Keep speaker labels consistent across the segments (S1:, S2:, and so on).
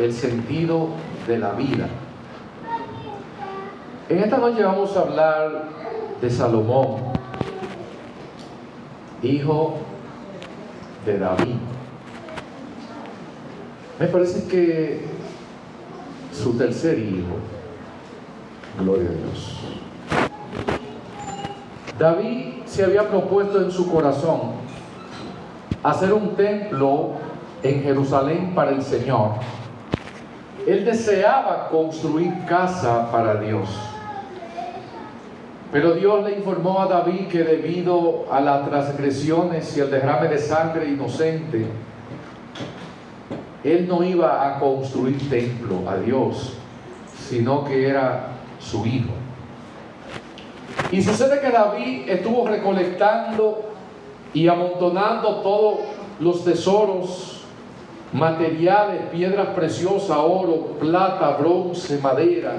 S1: el sentido de la vida. En esta noche vamos a hablar de Salomón, hijo de David. Me parece que su tercer hijo, gloria a Dios. David se había propuesto en su corazón hacer un templo en Jerusalén para el Señor. Él deseaba construir casa para Dios. Pero Dios le informó a David que debido a las transgresiones y el derrame de sangre inocente, él no iba a construir templo a Dios, sino que era su hijo. Y sucede que David estuvo recolectando y amontonando todos los tesoros, materiales, piedras preciosas, oro, plata, bronce, madera,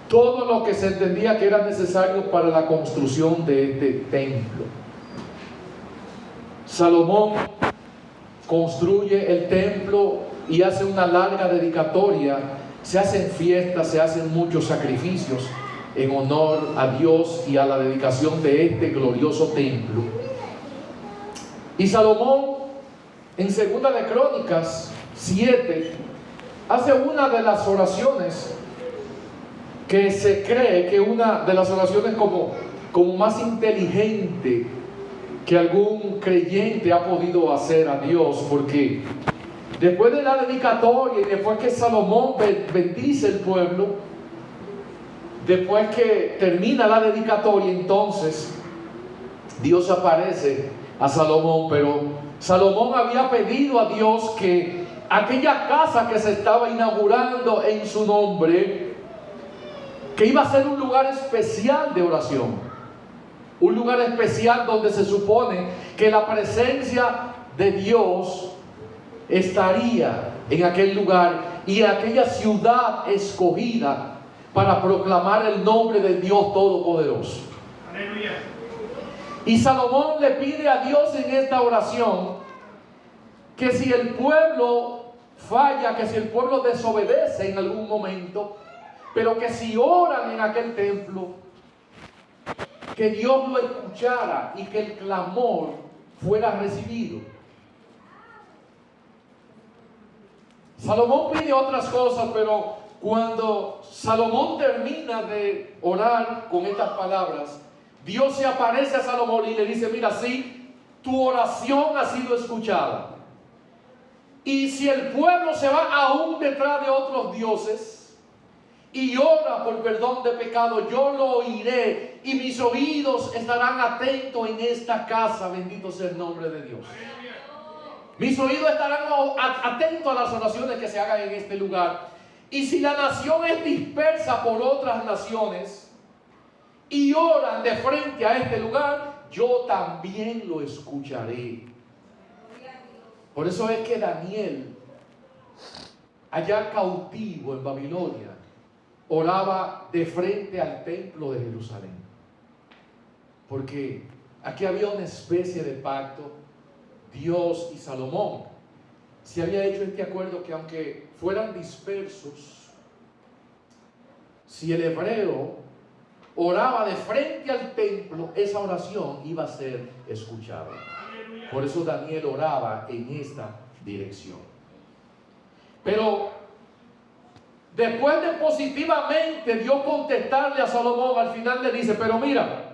S1: todo lo que se entendía que era necesario para la construcción de este templo. Salomón construye el templo y hace una larga dedicatoria. Se hacen fiestas, se hacen muchos sacrificios en honor a Dios y a la dedicación de este glorioso templo. Y Salomón, en 2 de Crónicas 7, hace una de las oraciones que se cree que una de las oraciones como más inteligente que algún creyente ha podido hacer a Dios, porque después de la dedicatoria y después que Salomón bendice el pueblo, después que termina la dedicatoria, entonces Dios aparece a Salomón. Pero Salomón había pedido a Dios que aquella casa que se estaba inaugurando en su nombre, que iba a ser un lugar especial de oración, un lugar especial donde se supone que la presencia de Dios estaría en aquel lugar y en aquella ciudad escogida para proclamar el nombre del Dios Todopoderoso. Aleluya. Y Salomón le pide a Dios en esta oración que si el pueblo falla, que si el pueblo desobedece en algún momento, pero que si oran en aquel templo, que Dios lo escuchara y que el clamor fuera recibido. Salomón pide otras cosas, pero cuando Salomón termina de orar con estas palabras, Dios se aparece a Salomón y le dice: mira, sí, tu oración ha sido escuchada. Y si el pueblo se va aún detrás de otros dioses y ora por perdón de pecado, yo lo oiré y mis oídos estarán atentos en esta casa. Bendito sea el nombre de Dios. Mis oídos estarán atentos a las oraciones que se hagan en este lugar. Y si la nación es dispersa por otras naciones y oran de frente a este lugar, yo también lo escucharé. Por eso es que Daniel, allá cautivo en Babilonia, oraba de frente al templo de Jerusalén. Porque aquí había una especie de pacto. Dios y Salomón se había hecho este acuerdo que aunque fueran dispersos, si el hebreo oraba de frente al templo, esa oración iba a ser escuchada. Por eso Daniel oraba en esta dirección. Pero después de positivamente Dios contestarle a Salomón, al final le dice: pero mira,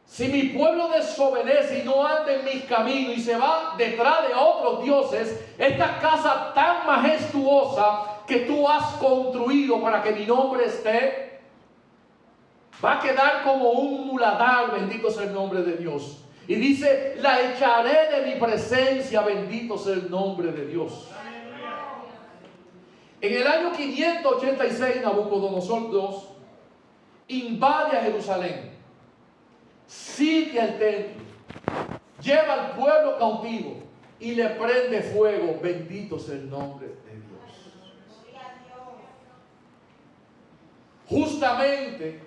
S1: si mi pueblo desobedece y no anda en mis caminos y se va detrás de otros dioses, esta casa tan majestuosa que tú has construido para que mi nombre esté, va a quedar como un muladar. Bendito sea el nombre de Dios. Y dice: la echaré de mi presencia. Bendito sea el nombre de Dios. En el año 586, Nabucodonosor II invade a Jerusalén, sitia el templo, lleva al pueblo cautivo y le prende fuego. Bendito sea el nombre de Dios. Justamente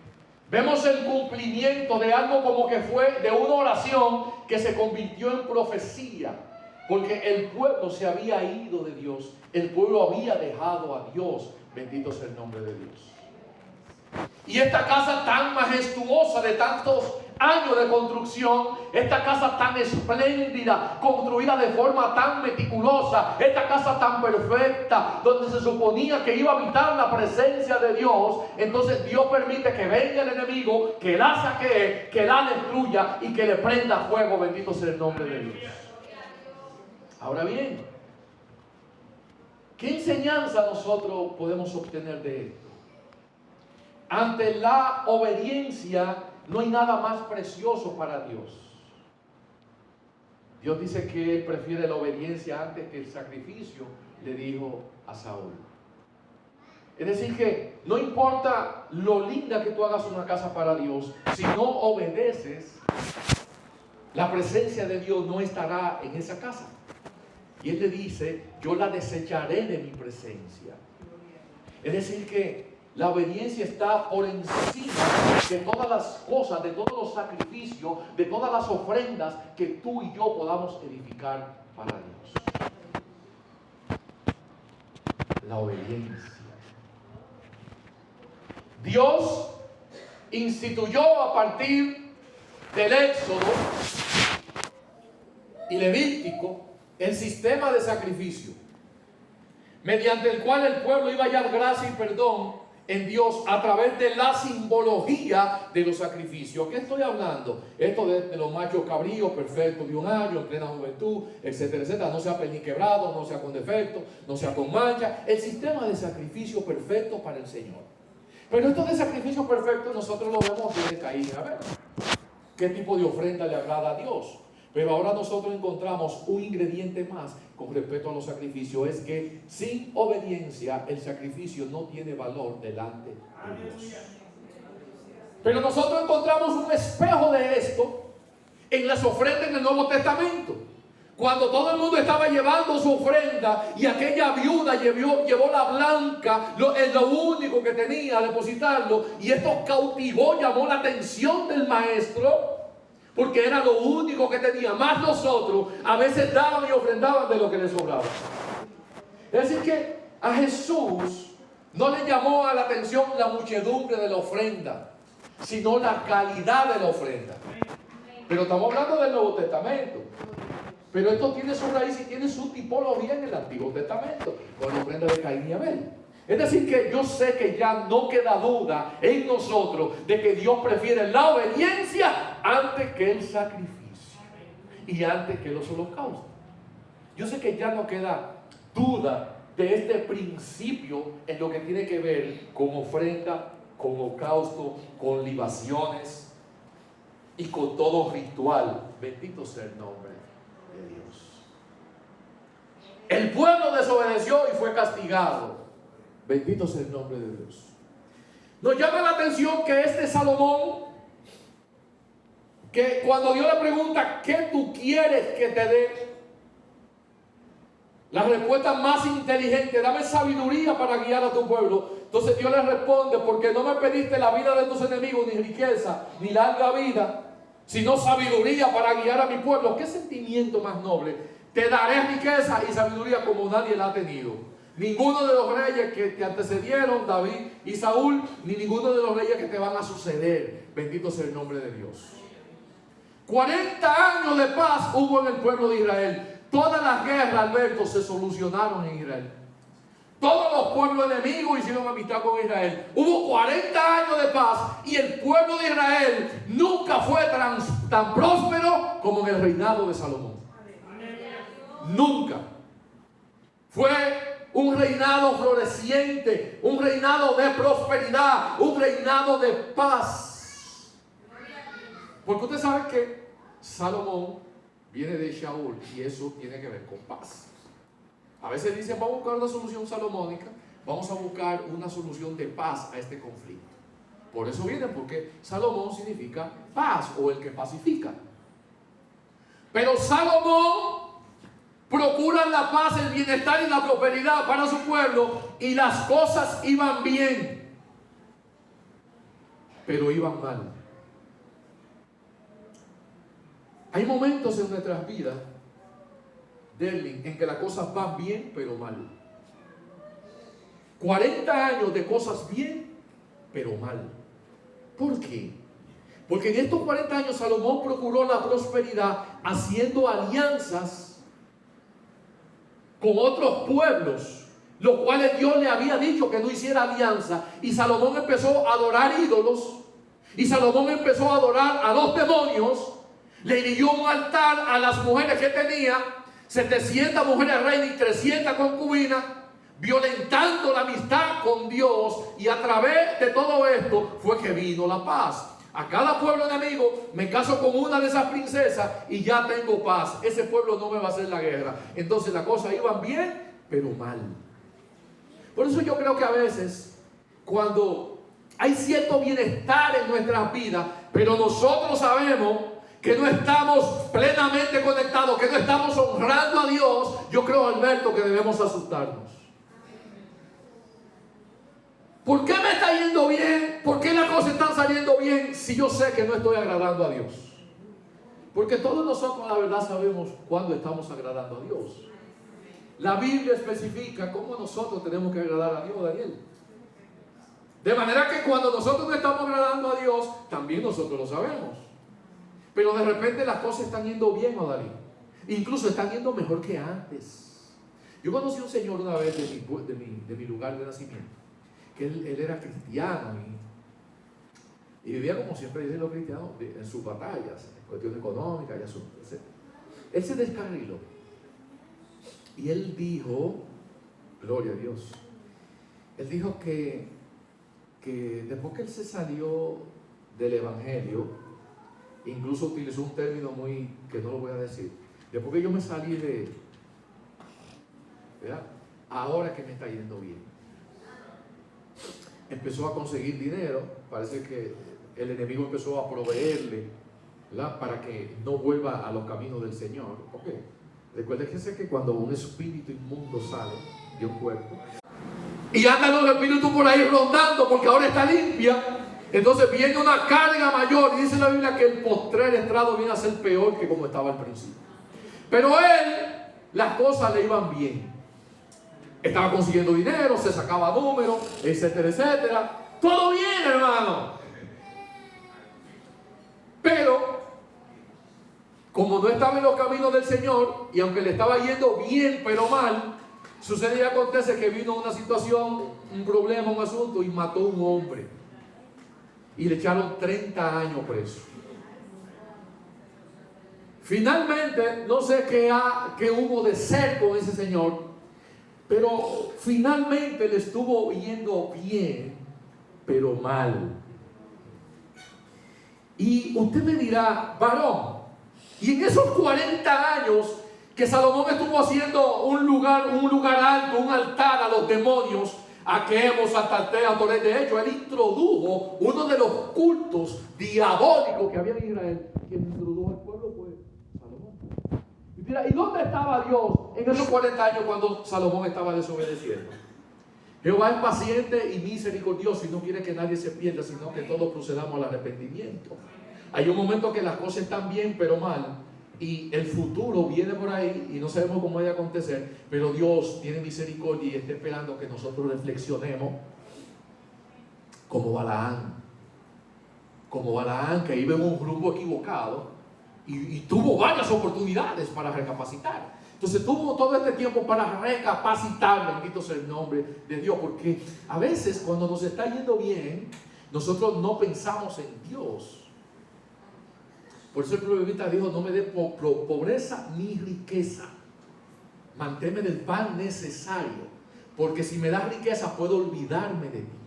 S1: vemos el cumplimiento de algo como que fue de una oración que se convirtió en profecía. Porque el pueblo se había ido de Dios. El pueblo había dejado a Dios. Bendito sea el nombre de Dios. Y esta casa tan majestuosa de tantos años de construcción, esta casa tan espléndida, construida de forma tan meticulosa, esta casa tan perfecta, donde se suponía que iba a habitar la presencia de Dios, entonces Dios permite que venga el enemigo, que la saquee, que la destruya y que le prenda fuego. Bendito sea el nombre de Dios. Ahora bien, ¿qué enseñanza nosotros podemos obtener de esto? Ante la obediencia no hay nada más precioso para Dios. Dios dice que Él prefiere la obediencia antes que el sacrificio, le dijo a Saúl. Es decir que no importa lo linda que tú hagas una casa para Dios, si no obedeces, la presencia de Dios no estará en esa casa. Y Él le dice, yo la desecharé de mi presencia. Es decir que la obediencia está por encima de todas las cosas, de todos los sacrificios, de todas las ofrendas que tú y yo podamos edificar para Dios. La obediencia. Dios instituyó a partir del Éxodo y Levítico el sistema de sacrificio, mediante el cual el pueblo iba a hallar gracia y perdón en Dios a través de la simbología de los sacrificios. ¿Qué estoy hablando? Esto de los machos cabríos perfectos de un año, en plena juventud, etcétera, etcétera. No sea perniquebrado, no sea con defecto, no sea con mancha. El sistema de sacrificio perfecto para el Señor. Pero esto de sacrificio perfecto nosotros lo vemos desde Caín y Abel. ¿Qué tipo de ofrenda le agrada a Dios? Pero ahora nosotros encontramos un ingrediente más con respecto a los sacrificios. Es que sin obediencia el sacrificio no tiene valor delante de Dios. Pero nosotros encontramos un espejo de esto en las ofrendas en el Nuevo Testamento. Cuando todo el mundo estaba llevando su ofrenda y aquella viuda llevó la blanca, lo único que tenía, a depositarlo, y esto cautivó, llamó la atención del maestro, porque era lo único que tenía. Más nosotros a veces daban y ofrendaban de lo que les sobraba. Es decir que a Jesús no le llamó a la atención la muchedumbre de la ofrenda, sino la calidad de la ofrenda. Pero estamos hablando del Nuevo Testamento. Pero esto tiene su raíz y tiene su tipología en el Antiguo Testamento, con la ofrenda de Caín y Abel. Es decir que yo sé que ya no queda duda en nosotros de que Dios prefiere la obediencia antes que el sacrificio y antes que los holocaustos. Yo sé que ya no queda duda de este principio en lo que tiene que ver con ofrenda, con holocausto, con libaciones y con todo ritual. Bendito sea el nombre de Dios. El pueblo desobedeció y fue castigado. Bendito sea el nombre de Dios. Nos llama la atención que este Salomón, que cuando Dios le pregunta ¿qué tú quieres que te dé? La respuesta más inteligente: dame sabiduría para guiar a tu pueblo. Entonces Dios le responde: porque no me pediste la vida de tus enemigos, ni riqueza, ni larga vida, sino sabiduría para guiar a mi pueblo. ¿Qué sentimiento más noble? Te daré riqueza y sabiduría como nadie la ha tenido. Ninguno de los reyes que te antecedieron, David y Saúl, ni ninguno de los reyes que te van a suceder. Bendito sea el nombre de Dios. 40 años de paz hubo en el pueblo de Israel. Todas las guerras, Alberto, se solucionaron en Israel. Todos los pueblos enemigos hicieron amistad con Israel. Hubo 40 años de paz y el pueblo de Israel nunca fue tan próspero como en el reinado de Salomón. Nunca. Fue un reinado floreciente, un reinado de prosperidad, un reinado de paz. Porque usted sabe que Salomón viene de Shaul y eso tiene que ver con paz. A veces dicen, vamos a buscar una solución salomónica, vamos a buscar una solución de paz a este conflicto. Por eso viene, porque Salomón significa paz o el que pacifica. Pero Salomón procura la paz, el bienestar y la prosperidad para su pueblo, y las cosas iban bien, pero iban mal. Hay momentos en nuestras vidas Derling, en que las cosas van bien, pero mal. 40 años de cosas bien, pero mal. ¿Por qué? Porque en estos 40 años Salomón procuró la prosperidad haciendo alianzas con otros pueblos, los cuales Dios le había dicho que no hiciera alianza. Y Salomón empezó a adorar ídolos. Y Salomón empezó a adorar a los demonios. Le erigió un altar a las mujeres que tenía, 700 mujeres reinas y 300 concubinas, violentando la amistad con Dios. Y a través de todo esto fue que vino la paz. A cada pueblo enemigo me caso con una de esas princesas y ya tengo paz. Ese pueblo no me va a hacer la guerra. Entonces las cosas iban bien, pero mal. Por eso yo creo que a veces, cuando hay cierto bienestar en nuestras vidas, pero nosotros sabemos que no estamos plenamente conectados, que no estamos honrando a Dios, yo creo, Alberto, que debemos asustarnos. ¿Por qué me está yendo bien? ¿Por qué las cosas están saliendo bien si yo sé que no estoy agradando a Dios? Porque todos nosotros, la verdad, sabemos cuándo estamos agradando a Dios. La Biblia especifica cómo nosotros tenemos que agradar a Dios, Daniel. De manera que cuando nosotros no estamos agradando a Dios, también nosotros lo sabemos. Pero de repente las cosas están yendo bien, Daniel. Incluso están yendo mejor que antes. Yo conocí a un señor una vez de mi lugar de nacimiento, que él era cristiano y vivía como siempre dicen los cristianos, en sus batallas, en cuestión económica y asuntos. Él se descarriló y él dijo, gloria a Dios, él dijo que después que él se salió del evangelio, incluso utilizó un término que no lo voy a decir, después que yo me salí ¿verdad? Ahora que me está yendo bien. Empezó a conseguir dinero, parece que el enemigo empezó a proveerle, ¿verdad? Para que no vuelva a los caminos del Señor. ¿Por qué? Recuérdense que cuando un espíritu inmundo sale de un cuerpo y andan los espíritus por ahí rondando porque ahora está limpia, entonces viene una carga mayor y dice la Biblia que el postrer estrado viene a ser peor que como estaba al principio. Pero él, las cosas le iban bien. Estaba consiguiendo dinero, se sacaba números, etcétera, etcétera. Todo bien, hermano. Pero, como no estaba en los caminos del Señor, y aunque le estaba yendo bien, pero mal, sucede y acontece que vino una situación, un problema, un asunto, y mató a un hombre. Y le echaron 30 años preso. Finalmente, no sé qué hubo de ser con ese señor, pero finalmente le estuvo yendo bien, pero mal. Y usted me dirá, varón, y en esos 40 años que Salomón estuvo haciendo un lugar alto, un altar a los demonios, a Quemos, a Tartea, a Toret, de hecho, él introdujo uno de los cultos diabólicos que había en Israel. Quien introdujo al pueblo fue Salomón. ¿Y dónde estaba Dios en esos 40 años cuando Salomón estaba desobedeciendo? Jehová es paciente y misericordioso y no quiere que nadie se pierda, sino que todos procedamos al arrepentimiento. Hay un momento que las cosas están bien pero mal y el futuro viene por ahí y no sabemos cómo vaya a acontecer, pero Dios tiene misericordia y está esperando que nosotros reflexionemos como Balaán, que iba en un rumbo equivocado y tuvo varias oportunidades para recapacitar. Entonces tuvo todo este tiempo para recapacitar, bendito sea el nombre de Dios, porque a veces cuando nos está yendo bien, nosotros no pensamos en Dios. Por eso el proverbista dijo, no me dé pobreza ni riqueza, manténme del pan necesario, porque si me das riqueza puedo olvidarme de ti.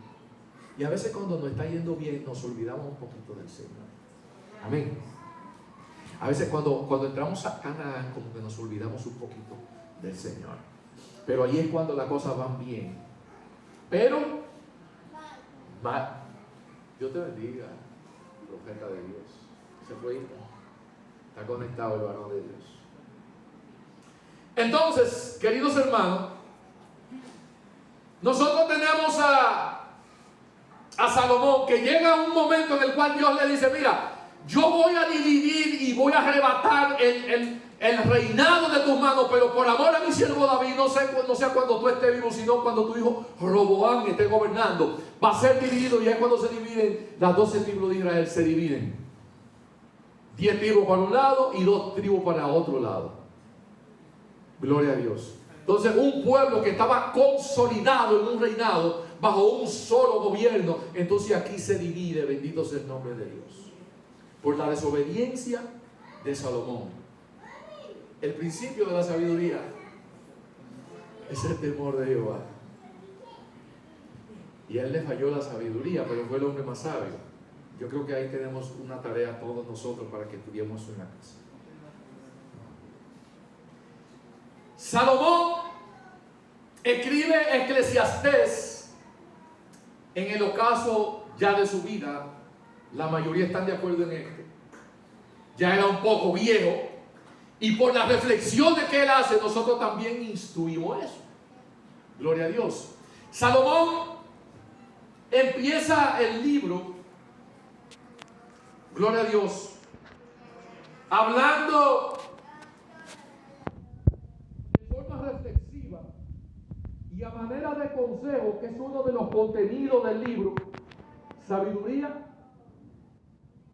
S1: Y a veces cuando nos está yendo bien, nos olvidamos un poquito del Señor. Amén. A veces cuando entramos a Canaán, como que nos olvidamos un poquito del Señor. Pero ahí es cuando las cosas van bien. Pero, Dios te bendiga, profeta de Dios. Se fue, está conectado el varón de Dios. Entonces, queridos hermanos, nosotros tenemos a Salomón, que llega un momento en el cual Dios le dice, mira, yo voy a dividir y voy a arrebatar el reinado de tus manos, pero por amor a mi siervo David, no sea cuando tú estés vivo, sino cuando tu hijo Roboam esté gobernando, va a ser dividido. Y es cuando se dividen, las 12 tribus de Israel se dividen. 10 tribus para un lado y 2 tribus para otro lado. Gloria a Dios. Entonces, un pueblo que estaba consolidado en un reinado bajo un solo gobierno, entonces aquí se divide, bendito sea el nombre de Dios, por la desobediencia de Salomón. El principio de la sabiduría es el temor de Jehová. Y a él le falló la sabiduría, pero fue el hombre más sabio. Yo creo que ahí tenemos una tarea todos nosotros para que estudiemos en la casa. Salomón escribe Eclesiastés en el ocaso ya de su vida. La mayoría están de acuerdo en esto. Ya era un poco viejo, y por las reflexiones que él hace, nosotros también instruimos eso. Gloria a Dios. Salomón empieza el libro, gloria a Dios, hablando de forma reflexiva y a manera de consejo, que es uno de los contenidos del libro. Sabiduría,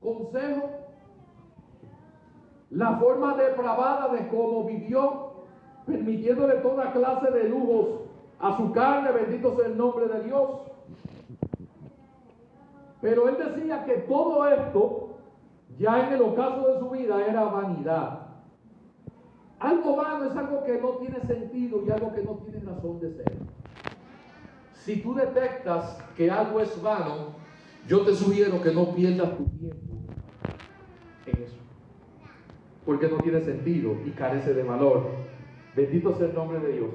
S1: consejo, la forma depravada de cómo vivió, permitiéndole toda clase de lujos a su carne, bendito sea el nombre de Dios. Pero él decía que todo esto, ya en el ocaso de su vida, era vanidad. Algo vano es algo que no tiene sentido y algo que no tiene razón de ser. Si tú detectas que algo es vano, yo te sugiero que no pierdas tu tiempo en eso, porque no tiene sentido y carece de valor. Bendito sea el nombre de Dios.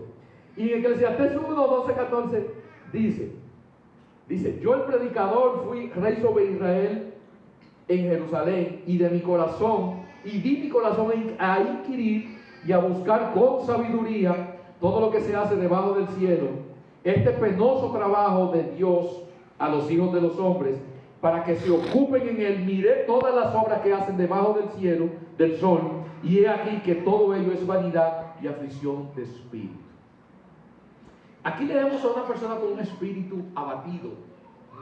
S1: Y en Eclesiastés 1, 12, 14 dice, yo el predicador fui rey sobre Israel en Jerusalén, y de mi corazón, y di mi corazón a inquirir y a buscar con sabiduría todo lo que se hace debajo del cielo, este penoso trabajo de Dios a los hijos de los hombres, para que se ocupen en él. Miré todas las obras que hacen debajo del cielo, del sol, y he aquí que todo ello es vanidad y aflicción de espíritu. Aquí leemos a una persona con un espíritu abatido,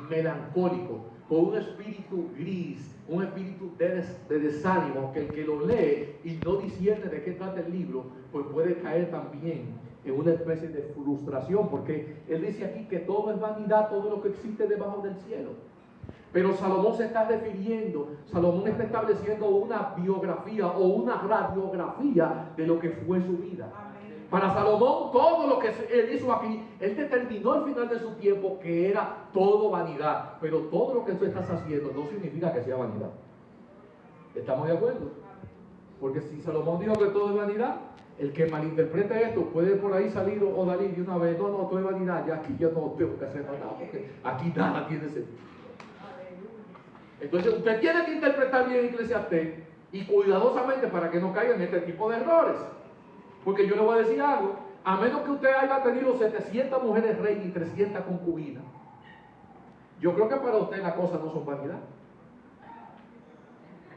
S1: melancólico, con un espíritu gris, un espíritu de desánimo, que el que lo lee y no discierne de qué trata el libro, pues puede caer también en una especie de frustración, porque él dice aquí que todo es vanidad, todo lo que existe debajo del cielo. Pero Salomón se está refiriendo, Salomón está estableciendo una biografía o una radiografía de lo que fue su vida. Para Salomón, todo lo que él hizo aquí, él determinó al final de su tiempo que era todo vanidad. Pero todo lo que tú estás haciendo no significa que sea vanidad. ¿Estamos de acuerdo? Porque si Salomón dijo que todo es vanidad, el que malinterprete esto puede por ahí salir o Dalí de una vez, no, todo es vanidad, ya aquí yo no tengo que hacer nada, porque aquí nada tiene sentido. Entonces usted tiene que interpretar bien Eclesiastés y cuidadosamente para que no caiga en este tipo de errores. Porque yo le voy a decir algo, a menos que usted haya tenido 700 mujeres reinas y 300 concubinas, yo creo que para usted las cosas no son vanidad,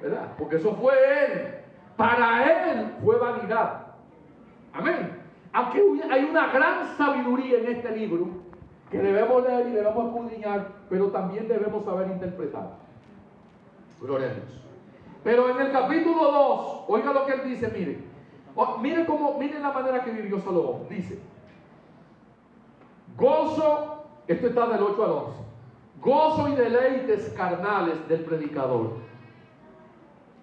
S1: ¿verdad? Porque eso fue él, para él fue vanidad. Amén. Aunque hay una gran sabiduría en este libro que debemos leer y debemos escudriñar, pero también debemos saber interpretar. Gloria a Dios. Pero en el capítulo 2, oiga lo que él dice, miren la manera que vivió Salomón. Dice, gozo, esto está del 8 al 11, gozo y deleites carnales del predicador.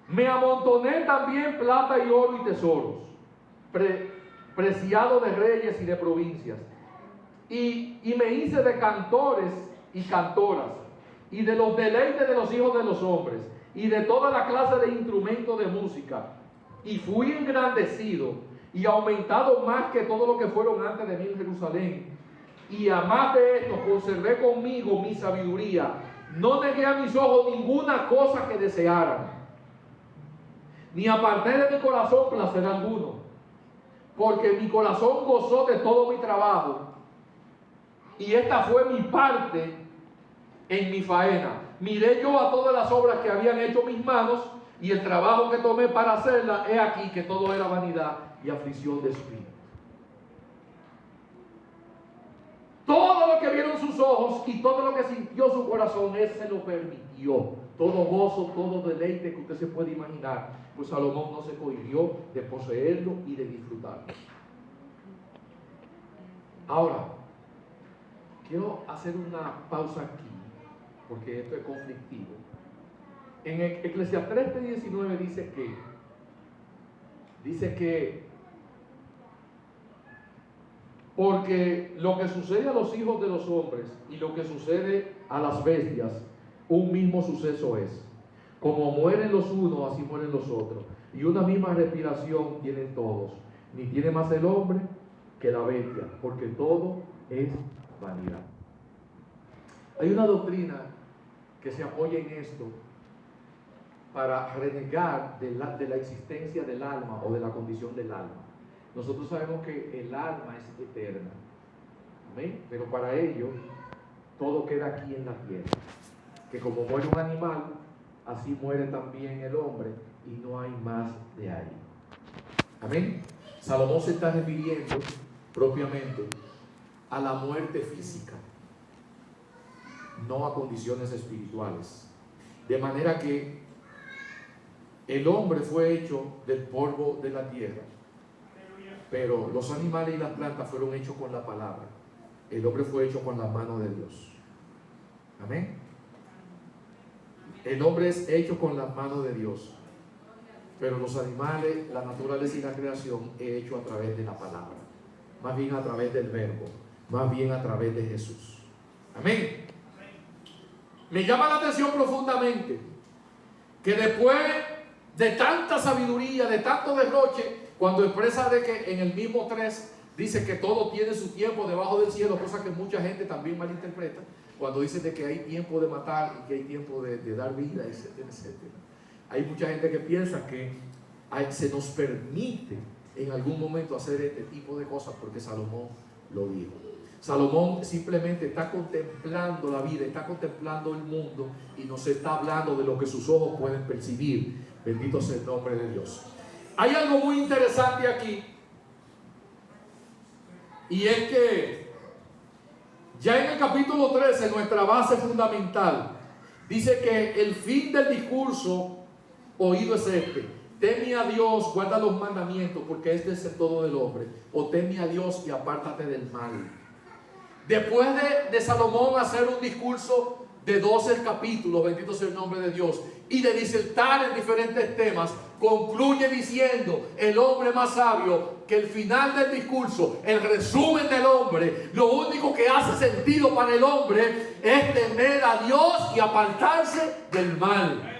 S1: Me amontoné también plata y oro y tesoros, preciado de reyes y de provincias. Y me hice de cantores y cantoras, y de los deleites de los hijos de los hombres, y de toda la clase de instrumentos de música. Y fui engrandecido y aumentado más que todo lo que fueron antes de mí en Jerusalén. Y a más de esto conservé conmigo mi sabiduría. No negué a mis ojos ninguna cosa que desearan, ni aparté de mi corazón placer alguno, porque mi corazón gozó de todo mi trabajo, y esta fue mi parte en mi faena. Miré yo a todas las obras que habían hecho mis manos, y el trabajo que tomé para hacerla, he aquí que todo era vanidad y aflicción de espíritu. Todo lo que vieron sus ojos y todo lo que sintió su corazón, Él se lo permitió. Todo gozo, todo deleite que usted se puede imaginar. Pues Salomón no se cohibió de poseerlo y de disfrutarlo. Ahora, quiero hacer una pausa aquí, porque esto es conflictivo. En Eclesiastés 3:19 dice que porque lo que sucede a los hijos de los hombres y lo que sucede a las bestias, un mismo suceso es. Como mueren los unos, así mueren los otros. Y una misma respiración tienen todos. Ni tiene más el hombre que la bestia, porque todo es vanidad. Hay una doctrina que se apoya en esto para renegar de la existencia del alma o de la condición del alma. Nosotros sabemos que el alma es eterna, ¿amén? Pero para ello todo queda aquí en la tierra, que como muere un animal, así muere también el hombre y no hay más de ahí. Amén. Salomón se está refiriendo propiamente a la muerte física, no a condiciones espirituales. De manera que el hombre fue hecho del polvo de la tierra, pero los animales y las plantas fueron hechos con la palabra. El hombre fue hecho con la mano de Dios. Amén. El hombre es hecho con la mano de Dios, pero los animales, la naturaleza y la creación es hecho a través de la palabra, más bien a través del verbo, más bien a través de Jesús. Amén. Me llama la atención profundamente que después de tanta sabiduría, de tanto derroche, cuando expresa de que en el mismo 3 dice que todo tiene su tiempo debajo del cielo, cosa que mucha gente también malinterpreta, cuando dice de que hay tiempo de matar y que hay tiempo de dar vida, etcétera, etcétera. Hay mucha gente que piensa que se nos permite en algún momento hacer este tipo de cosas porque Salomón lo dijo. Salomón simplemente está contemplando la vida, está contemplando el mundo y nos está hablando de lo que sus ojos pueden percibir. Bendito sea el nombre de Dios. Hay algo muy interesante aquí, y es que ya en el capítulo 13, nuestra base fundamental, dice que el fin del discurso oído es este: teme a Dios, guarda los mandamientos, porque este es el todo del hombre. O teme a Dios y apártate del mal. Después de Salomón hacer un discurso de 12 capítulos, bendito sea el nombre de Dios, y de disertar en diferentes temas, concluye diciendo el hombre más sabio que el final del discurso, el resumen del hombre, lo único que hace sentido para el hombre es temer a Dios y apartarse del mal.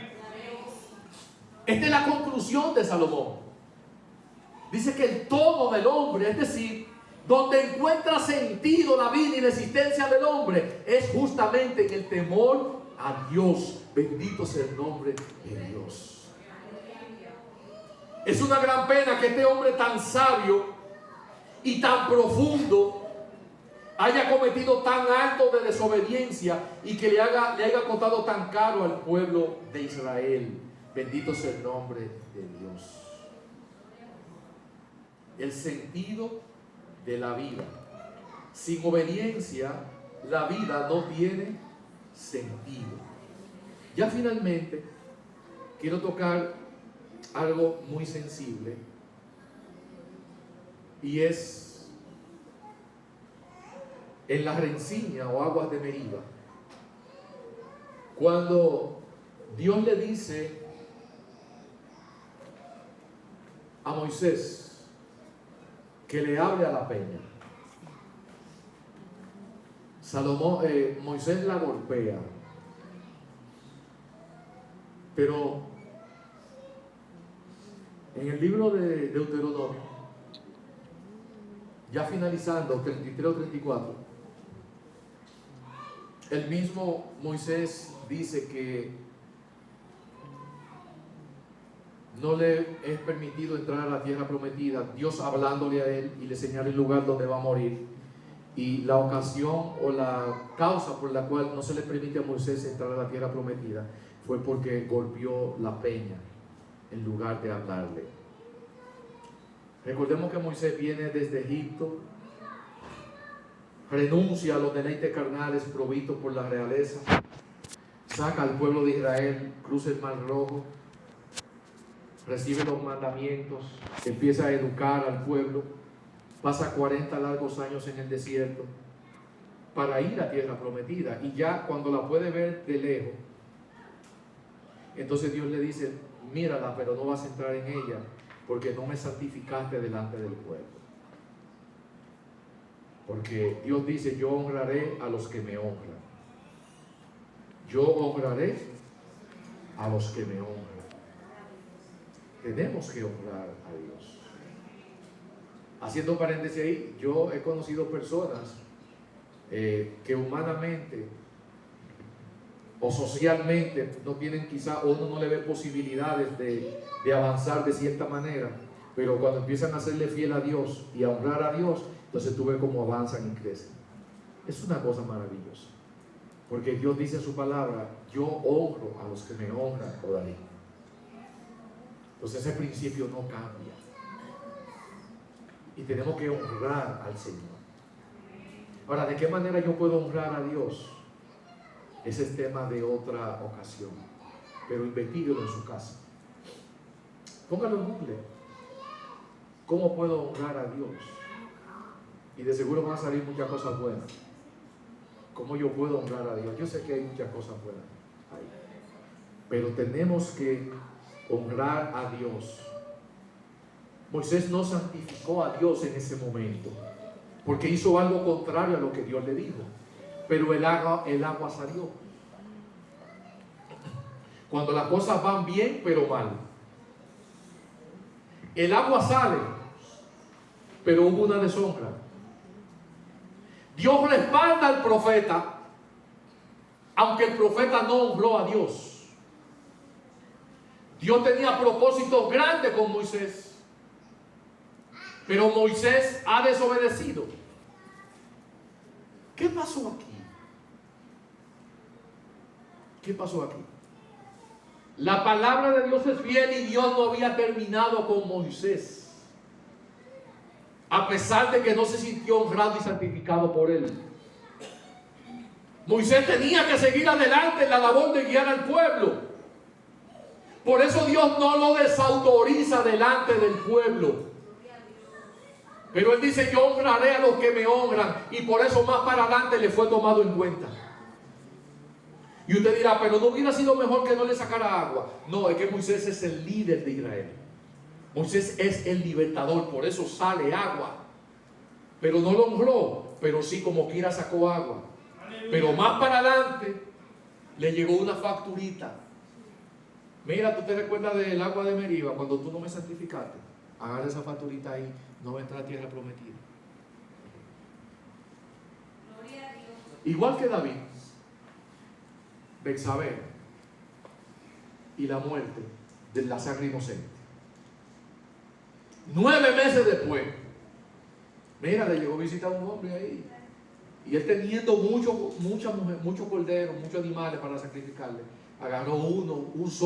S1: Esta es la conclusión de Salomón. Dice que el todo del hombre, es decir, donde encuentra sentido la vida y la existencia del hombre, es justamente en el temor a Dios. Bendito sea el nombre de Dios. Es una gran pena que este hombre tan sabio y tan profundo haya cometido tan alto de desobediencia y que le haya costado tan caro al pueblo de Israel. Bendito sea el nombre de Dios. El sentido de la vida. Sin obediencia, la vida no tiene sentido. Ya finalmente, quiero tocar algo muy sensible, y es en la rencilla o aguas de Meriba, cuando Dios le dice a Moisés que le hable a la peña. Moisés la golpea, pero en el libro de Deuteronomio, ya finalizando 33 o 34, el mismo Moisés dice que no le es permitido entrar a la tierra prometida, Dios hablándole a él y le señala el lugar donde va a morir. Y la ocasión o la causa por la cual no se le permite a Moisés entrar a la tierra prometida fue porque golpeó la peña en lugar de hablarle. Recordemos que Moisés viene desde Egipto, renuncia a los deleites carnales provistos por la realeza, saca al pueblo de Israel, cruza el Mar Rojo, recibe los mandamientos, empieza a educar al pueblo, pasa 40 largos años en el desierto para ir a tierra prometida, y ya cuando la puede ver de lejos, entonces Dios le dice: mírala, pero no vas a entrar en ella porque no me santificaste delante del pueblo. Porque Dios dice: yo honraré a los que me honran. Yo honraré a los que me honran. Tenemos que honrar a Dios. Haciendo paréntesis ahí, yo he conocido personas que humanamente o socialmente no tienen, quizá uno no le ve posibilidades de avanzar de cierta manera, pero cuando empiezan a serle fiel a Dios y a honrar a Dios, entonces tú ves cómo avanzan y crecen. Es una cosa maravillosa, porque Dios dice en su palabra: yo honro a los que me honran, David. Entonces ese principio no cambia, y tenemos que honrar al Señor. Ahora, ¿de qué manera yo puedo honrar a Dios? Ese es tema de otra ocasión, pero investíguelo en su casa. Póngalo en Google. ¿Cómo puedo honrar a Dios? Y de seguro van a salir muchas cosas buenas. ¿Cómo yo puedo honrar a Dios? Yo sé que hay muchas cosas buenas ahí, pero tenemos que honrar a Dios. Moisés no santificó a Dios en ese momento, porque hizo algo contrario a lo que Dios le dijo. Pero el agua salió. Cuando las cosas van bien, pero mal. El agua sale, pero hubo una deshonra. Dios respalda al profeta, aunque el profeta no honró a Dios. Dios tenía propósitos grandes con Moisés, pero Moisés ha desobedecido. ¿Qué pasó aquí? ¿Qué pasó aquí? La palabra de Dios es fiel y Dios no había terminado con Moisés, a pesar de que no se sintió honrado y santificado por él. Moisés tenía que seguir adelante en la labor de guiar al pueblo. Por eso Dios no lo desautoriza delante del pueblo. Pero él dice: yo honraré a los que me honran, y por eso más para adelante le fue tomado en cuenta. Y usted dirá: pero no hubiera sido mejor que no le sacara agua. No, es que Moisés es el líder de Israel. Moisés es el libertador, por eso sale agua. Pero no lo honró, pero sí como quiera sacó agua. Pero más para adelante le llegó una facturita. Mira, ¿tú te recuerdas del agua de Meriba cuando tú no me santificaste? Agarra esa facturita ahí, no va a entrar a tierra prometida.
S2: Gloria a Dios.
S1: Igual que David, Betsabé y la muerte de la sangre inocente. 9 meses después, mira, le llegó a visitar a un hombre ahí, y él teniendo muchos corderos, muchos animales para sacrificarle, agarró un solo